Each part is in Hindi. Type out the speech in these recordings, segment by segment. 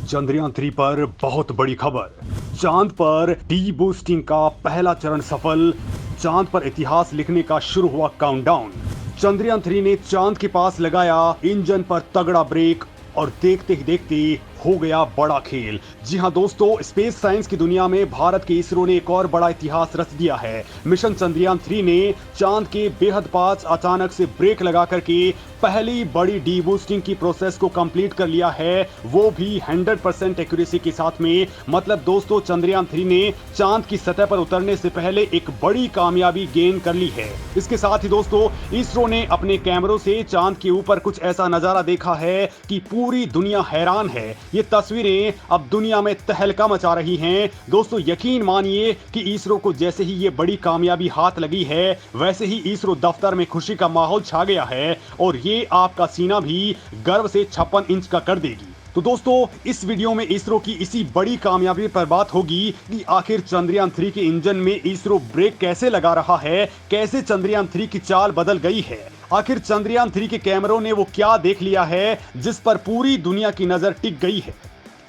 चंद्रयान 3 पर बहुत बड़ी खबर। चांद पर डी बूस्टिंग का पहला चरण सफल। चांद पर इतिहास लिखने का शुरू हुआ काउंटडाउन। चंद्रयान 3 ने चांद के पास लगाया इंजन पर तगड़ा ब्रेक और देखते ही देखते हो गया बड़ा खेल। जी हां दोस्तों, स्पेस साइंस की दुनिया में भारत के इसरो ने एक और बड़ा इतिहास रच दिया है। मिशन चंद्रयान 3 ने चांद के बेहद पास अचानक से ब्रेक लगा करके पहली बड़ी डी बूस्टिंग की प्रोसेस को कंप्लीट कर लिया है, वो भी 100% एक्यूरेसी के साथ में। मतलब दोस्तों, चंद्रयान 3 ने चांद की सतह पर उतरने से पहले एक बड़ी कामयाबी गेन कर ली है। इसके साथ ही दोस्तों, इसरो ने अपने कैमरों से चांद के ऊपर कुछ ऐसा नजारा देखा है कि पूरी दुनिया हैरान है। ये तस्वीरें अब दुनिया में तहलका मचा रही हैं। दोस्तों, यकीन मानिए कि इसरो को जैसे ही ये बड़ी कामयाबी हाथ लगी है, वैसे ही इसरो दफ्तर में खुशी का माहौल छा गया है और ये आपका सीना भी गर्व से 56 इंच का कर देगी। तो दोस्तों, इस वीडियो में इसरो की इसी बड़ी कामयाबी पर बात होगी कि आखिर चंद्रयान 3 के इंजन में इसरो ब्रेक कैसे लगा रहा है, कैसे चंद्रयान 3 की चाल बदल गई है। आखिर चंद्रयान 3 के कैमरों ने वो क्या देख लिया है जिस पर पूरी दुनिया की नजर टिक गई है।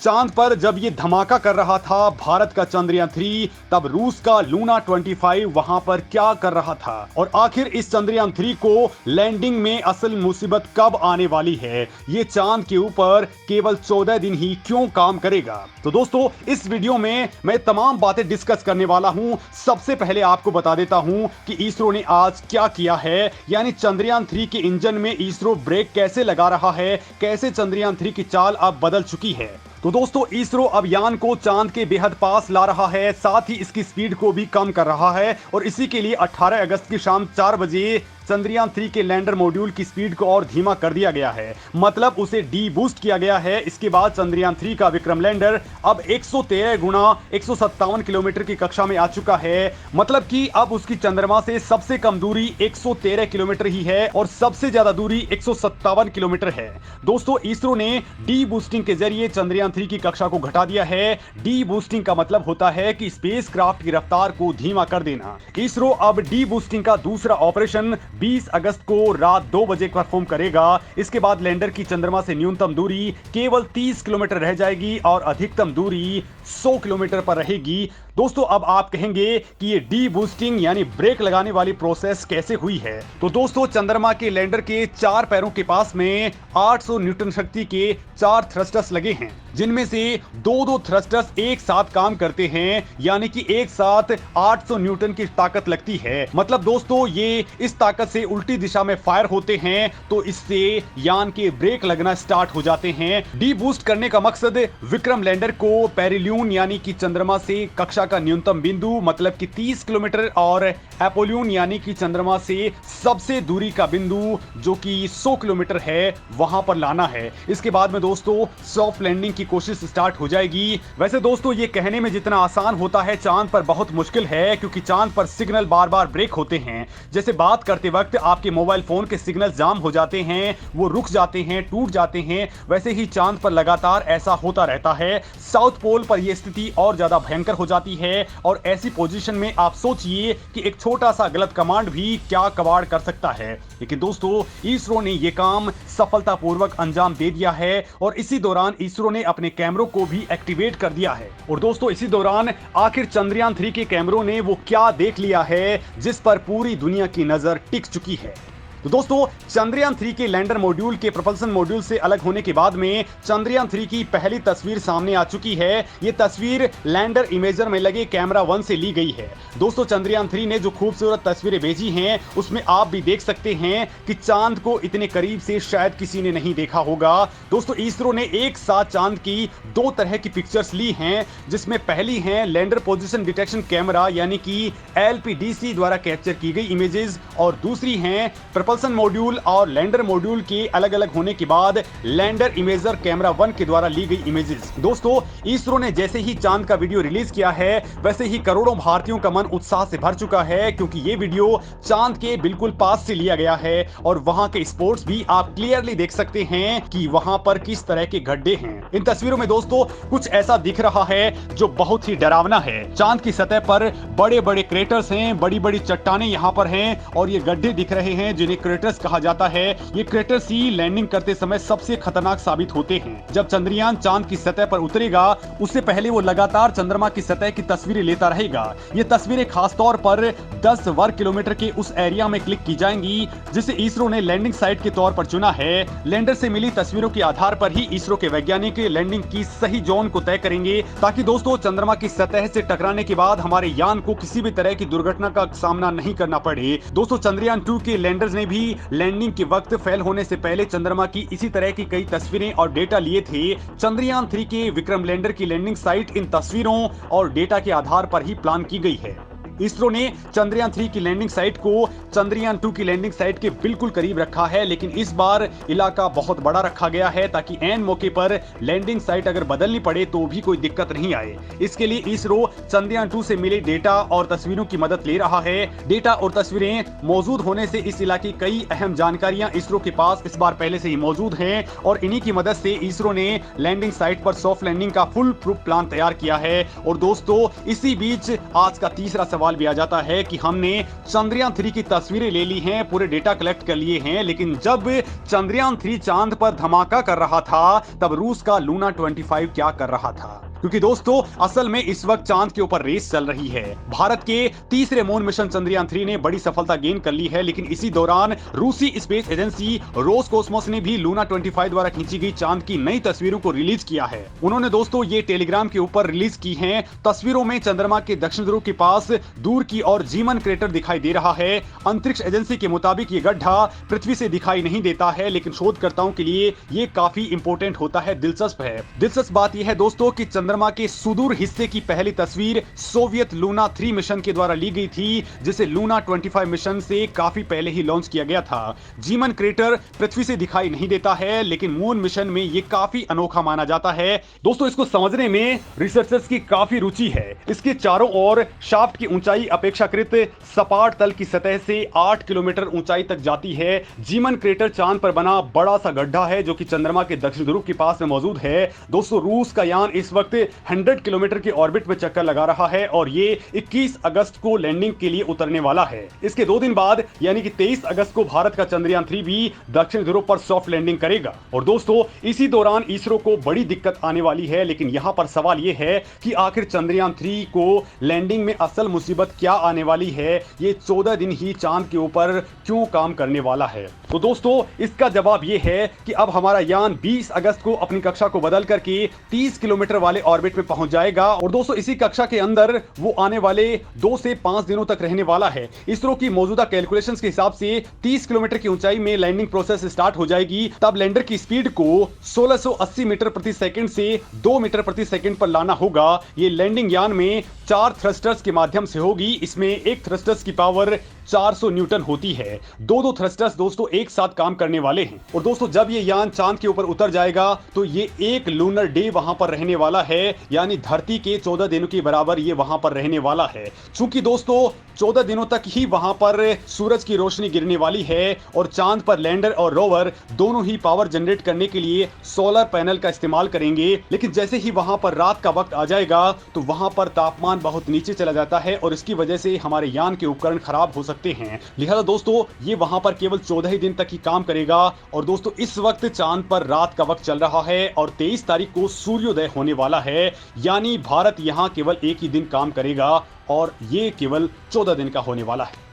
चांद पर जब ये धमाका कर रहा था भारत का चंद्रयान 3, तब रूस का लूना 25 वहां पर क्या कर रहा था, और आखिर इस चंद्रयान 3 को लैंडिंग में असल मुसीबत कब आने वाली है, ये चांद के ऊपर केवल 14 दिन ही क्यों काम करेगा। तो दोस्तों, इस वीडियो में मैं तमाम बातें डिस्कस करने वाला हूं। सबसे पहले आपको बता देता हूं कि इसरो ने आज क्या किया है, यानी चंद्रयान 3 के इंजन में इसरो ब्रेक कैसे लगा रहा है, कैसे चंद्रयान 3 की चाल अब बदल चुकी है। तो दोस्तों, इसरो अब यान को चांद के बेहद पास ला रहा है, साथ ही इसकी स्पीड को भी कम कर रहा है, और इसी के लिए 18 अगस्त की शाम 4 बजे चंद्रयान 3 के लैंडर मॉड्यूल की स्पीड को और धीमा कर दिया गया है। मतलब उसे डी बूस्ट किया गया है। इसके बाद चंद्रयान 3 का विक्रम लैंडर अब 113 गुना 157 किलोमीटर की कक्षा में आ चुका है। मतलब कि अब उसकी चंद्रमा से सबसे कम दूरी 113 किलोमीटर ही है और सबसे ज्यादा दूरी 157 किलोमीटर है। दोस्तों, इसरो ने डी बूस्टिंग के जरिए चंद्रयान 3 की कक्षा को घटा दिया है। डी बूस्टिंग का मतलब होता है कि स्पेस क्राफ्ट की रफ्तार को धीमा कर देना। इसरो अब डी बूस्टिंग का दूसरा ऑपरेशन 20 अगस्त को रात 2 बजे परफॉर्म करेगा। इसके बाद लैंडर की चंद्रमा से न्यूनतम दूरी केवल 30 किलोमीटर रह जाएगी और अधिकतम दूरी 100 किलोमीटर पर रहेगी। दोस्तों, अब आप कहेंगे कि ये डी बूस्टिंग यानी ब्रेक लगाने वाली प्रोसेस कैसे हुई है। तो दोस्तों, चंद्रमा के लैंडर के 4 पैरों के पास में 800 न्यूटन शक्ति के 4 थ्रस्टर्स लगे हैं, जिनमें से 2-2 थ्रस्टर्स एक साथ काम करते हैं, यानी कि एक साथ 800 न्यूटन की ताकत लगती है। मतलब दोस्तों, ये इस ताकत से उल्टी दिशा में फायर होते हैं, तो इससे यान के ब्रेक लगना स्टार्ट हो जाते हैं। डी बूस्ट करने का मकसद विक्रम लैंडर को पेरिल्यून यानी कि चंद्रमा से कक्षा का न्यूनतम बिंदु मतलब कि 30 किलोमीटर और एपोल्यून यानी कि चंद्रमा से सबसे दूरी का बिंदु जो कि 100 किलोमीटर है, वहां पर लाना है। इसके बाद में दोस्तों, सॉफ्ट लैंडिंग की कोशिश स्टार्ट हो जाएगी। वैसे दोस्तों, ये कहने में जितना आसान होता है, चांद पर बहुत मुश्किल है, क्योंकि चांद पर सिग्नल बार बार ब्रेक होते हैं। जैसे बात करते वक्त आपके मोबाइल फोन के सिग्नल जाम हो जाते हैं, वो रुक जाते हैं, टूट जाते हैं, वैसे ही चांद पर लगातार ऐसा होता रहता है। साउथ पोल पर यह स्थिति और ज्यादा भयंकर हो जाती है, और ऐसी पोजीशन में आप सोचिए कि एक छोटा सा गलत कमांड भी क्या कबाड़ कर सकता है। लेकिन दोस्तों, इसरो ने यह काम सफलतापूर्वक अंजाम दे दिया है, और इसी दौरान इसरो ने अपने कैमरों को भी एक्टिवेट कर दिया है। और दोस्तों, इसी दौरान आखिर चंद्रयान 3 के कैमरों ने वो क्या देख लिया है जिस पर पूरी दुनिया की नजर टिक चुकी है। तो दोस्तों, चंद्रयान 3 के लैंडर मॉड्यूल के प्रोपल्सन मॉड्यूल से अलग होने के बाद में चंद्रयान 3 की पहली तस्वीर सामने आ चुकी है। यह तस्वीर लैंडर इमेजर में लगे कैमरा 1 से ली गई है। दोस्तों, चंद्रयान 3 ने जो खूबसूरत तस्वीरें भेजी हैं, उसमें आप भी देख सकते हैं कि चांद को इतने करीब से शायद किसी ने नहीं देखा होगा। दोस्तों, इसरो ने एक साथ चांद की 2 तरह की पिक्चर्स ली हैं, जिसमें पहली है लैंडर पोजीशन डिटेक्शन कैमरा यानी कि LPDC द्वारा कैप्चर की गई इमेजेस, और दूसरी है propulsion मॉड्यूल और लैंडर मॉड्यूल के अलग अलग होने के बाद लैंडर इमेजर कैमरा 1 के द्वारा ली गई इमेजेस। दोस्तों, इसरो ने जैसे ही चांद का वीडियो रिलीज किया है, वैसे ही करोड़ों भारतीयों का मन उत्साह से भर चुका है, क्योंकि ये वीडियो चांद के बिल्कुल पास से लिया गया है, और वहां के स्पॉट्स भी आप क्लियरली देख सकते हैं कि वहां पर किस तरह के गड्ढे हैं। इन तस्वीरों में दोस्तों, कुछ ऐसा दिख रहा है जो बहुत ही डरावना है। चांद की सतह पर बड़े बड़े क्रेटर्स हैं, बड़ी बड़ी चट्टानें यहां पर हैं, और ये गड्ढे दिख रहे हैं जिन्हें क्रेटर्स कहा जाता है। ये क्रेटर्स ही लैंडिंग करते समय सबसे खतरनाक साबित होते हैं। जब चंद्रयान चांद की सतह पर उतरेगा उससे पहले वो लगातार चंद्रमा की सतह की तस्वीरें लेता रहेगा। ये तस्वीरें खासतौर पर 10 वर्ग किलोमीटर के उस एरिया में क्लिक की जाएंगी जिसे इसरो ने लैंडिंग साइट के तौर पर चुना है। लैंडर से मिली तस्वीरों के आधार पर ही इसरो के वैज्ञानिक लैंडिंग की सही जोन को तय करेंगे ताकि दोस्तों चंद्रमा की सतह से टकराने के बाद हमारे यान को किसी भी तरह की दुर्घटना का सामना नहीं करना पड़े। दोस्तों चंद्रयान 2 के लैंडर्स ने भी लैंडिंग के वक्त फेल होने से पहले चंद्रमा की इसी तरह की कई तस्वीरें और डेटा लिए थे। चंद्रयान 3 के विक्रम लैंडर की लैंडिंग साइट इन तस्वीरों और डेटा के आधार पर ही प्लान की गई है। इसरो ने चंद्रयान 3 की लैंडिंग साइट को चंद्रयान 2 की लैंडिंग साइट के बिल्कुल करीब रखा है, लेकिन इस बार इलाका बहुत बड़ा रखा गया है ताकि ऐन मौके पर लैंडिंग साइट अगर बदलनी पड़े तो भी कोई दिक्कत नहीं आए। इसके लिए इसरो चंद्रयान 2 से मिले डेटा और तस्वीरों की मदद ले रहा है। डेटा और तस्वीरें मौजूद होने से इस इलाके की कई अहम जानकारियां इसरो के पास इस बार पहले से ही मौजूद हैं और इन्हीं की मदद से इसरो ने लैंडिंग साइट पर सॉफ्ट लैंडिंग का फुल प्रूफ प्लान तैयार किया है। और दोस्तों इसी बीच आज का तीसरा सवाल भी आ जाता है कि हमने चंद्रयान 3 की तस्वीरें ले ली हैं, पूरे डेटा कलेक्ट कर लिए हैं, लेकिन जब चंद्रयान 3 चांद पर धमाका कर रहा था तब रूस का लूना 25 क्या कर रहा था? क्योंकि दोस्तों असल में इस वक्त चांद के ऊपर रेस चल रही है। भारत के तीसरे मून मिशन चंद्रयान 3 ने बड़ी सफलता गेन कर ली है, लेकिन इसी दौरान रूसी स्पेस एजेंसी रोसकोस्मोस ने भी लूना 25 द्वारा खींची गई चांद की नई तस्वीरों को रिलीज किया है। उन्होंने दोस्तों ये टेलीग्राम के ऊपर रिलीज की हैं। तस्वीरों में चंद्रमा के दक्षिण ध्रुव के पास दूर की ओर जीमन क्रेटर दिखाई दे रहा है। अंतरिक्ष एजेंसी के मुताबिक ये गड्ढा पृथ्वी से दिखाई नहीं देता है, लेकिन शोधकर्ताओं के लिए ये काफी इंपॉर्टेंट होता है, दिलचस्प है। दिलचस्प बात यह है दोस्तों कि चंद्रमा के सुदूर हिस्से की पहली तस्वीर सोवियत लूना 3 मिशन के द्वारा ली गई थी, जिसे लूना 25 मिशन से काफी पहले ही लॉन्च किया गया था। जीमन क्रेटर पृथ्वी से दिखाई नहीं देता है, लेकिन मून मिशन में ये काफी अनोखा माना जाता है। दोस्तों इसको समझने में रिसर्चर्स की काफी रुचि है। इसके चारों ओर शाफ्ट की ऊंचाई अपेक्षाकृत सपाट तल की सतह से 8 किलोमीटर ऊंचाई तक जाती है। जीमन क्रेटर चांद पर बना बड़ा सा गड्ढा है जो कि चंद्रमा के दक्षिण ध्रुव के पास में मौजूद है। दोस्तों रूस का यान इस वक्त 100 किलोमीटर के ऑर्बिट में चक्कर लगा रहा है और ये 21 अगस्त को लैंडिंग के लिए उतरने वाला है। इसके 2 दिन बाद यानी कि 23 अगस्त को भारत का चंद्रयान 3 भी दक्षिण ध्रुव पर सॉफ्ट लैंडिंग करेगा। और दोस्तों इसी दौरान इसरो को बड़ी दिक्कत आने वाली है, लेकिन यहां पर सवाल यह है कि आखिर चंद्रयान 3 को लैंडिंग में असल मुसीबत क्या आने वाली है? ये 14 दिन ही चांद के ऊपर क्यों काम करने वाला है? तो दोस्तों इसका जवाब यह है कि अब हमारा यान 20 अगस्त को अपनी कक्षा को बदल करके 30 किलोमीटर वाले ऑर्बिट में पहुंच जाएगा। और दोस्तों इसी कक्षा के अंदर वो आने वाले 2 से 5 दिनों तक रहने वाला है। इसरो की मौजूदा कैलकुलेशंस के हिसाब से 30 किलोमीटर की ऊंचाई में लैंडिंग प्रोसेस स्टार्ट हो जाएगी। तब लैंडर की स्पीड को 1680 मीटर प्रति सेकंड से 2 मीटर प्रति सेकंड पर लाना होगा। ये लैंडिंग यान में 4 थ्रस्टर्स के माध्यम से होगी। इसमें एक थ्रस्टर्स की पावर 400 न्यूटन होती है। 2 थ्रस्टर्स दोस्तों एक साथ काम करने वाले हैं। और दोस्तों जब ये यान चांद के ऊपर उतर जाएगा तो ये एक लूनर डे वहां पर रहने वाला है, यानी धरती के 14 दिनों के बराबर ये वहां पर रहने वाला है। चूंकि दोस्तों 14 दिनों तक ही वहां पर सूरज की रोशनी गिरने वाली है और चांद पर लैंडर और रोवर दोनों ही पावर जनरेट करने के लिए सोलर पैनल का इस्तेमाल करेंगे। लेकिन जैसे ही वहां पर रात का वक्त आ जाएगा तो वहां पर तापमान बहुत नीचे चला जाता है और इसकी वजह से हमारे यान के उपकरण खराब हो सकते हैं। लिहाजा दोस्तों ये वहां पर केवल 14 ही दिन तक ही काम करेगा। और दोस्तों इस वक्त चांद पर रात का वक्त चल रहा है और 23 तारीख को सूर्योदय होने वाला है, यानी भारत यहां केवल एक ही दिन काम करेगा और ये केवल 14 दिन का होने वाला है।